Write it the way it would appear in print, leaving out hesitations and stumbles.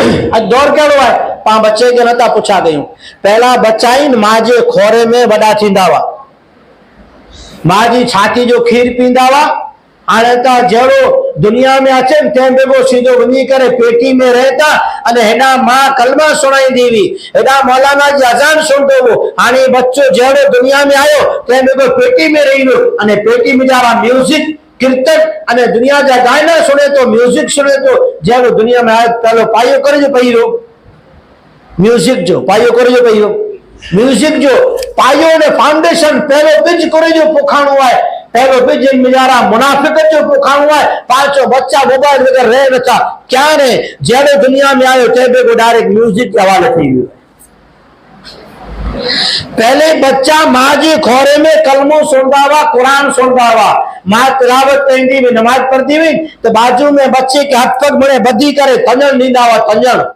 आज दौर कहिड़ो आहे पाण बच्चे खे नथा पुछा कयूं। पहला बच्चा आहिनि मां जे खोरे में वॾा थींदा हुआ, मां जी छाती जो खीर पींदा हुआ। हाणे त जहिड़ो दुनिया में अचनि तंहिं बेगो सीधो वञी करे पेटी में रहे था अने हेॾा मां कलमा सुणाईंदी हुई, हेॾा मौलाना जी अज़ान सुनंदो हो। हाणे बच्चो जहिड़ो दुनिया में आयो तंहिं बेगो पेटी में रही वियो अने पेटी में जा म्यूज़िक कीर्तन अने दुनिया जा गाना सुने तो, म्यूज़िक सुने तो। जहिड़ो दुनिया में आयो पहलो पायो करे जो पहिरो म्यूज़िक जो पायो करे जो पहिरो म्यूज़िक जो पायो ने फाउंडेशन पहलो पिज करे जो पोखाणो आहे। पहलो पिज मिजारा मुनाफिक जो पोखाणो आहे। पांचो बच्चा मोबाइल वगैरह रहे नथा क्या ने जहिड़ो दुनिया में आयो तंहिं बेगो डायरेक्ट म्यूज़िक के हवाले थी वियो। पहले बच्चा मां जे खोरे में कलमो सुनदा हुआ, कुरान सुनदा हुआ। मां तिलावत कईंदी हुई, नमाज पढ़दी हुई तो बाजू में बच्चे के हथ पग मणे बधी करे तंजण ॾींदा हुआ। तंजण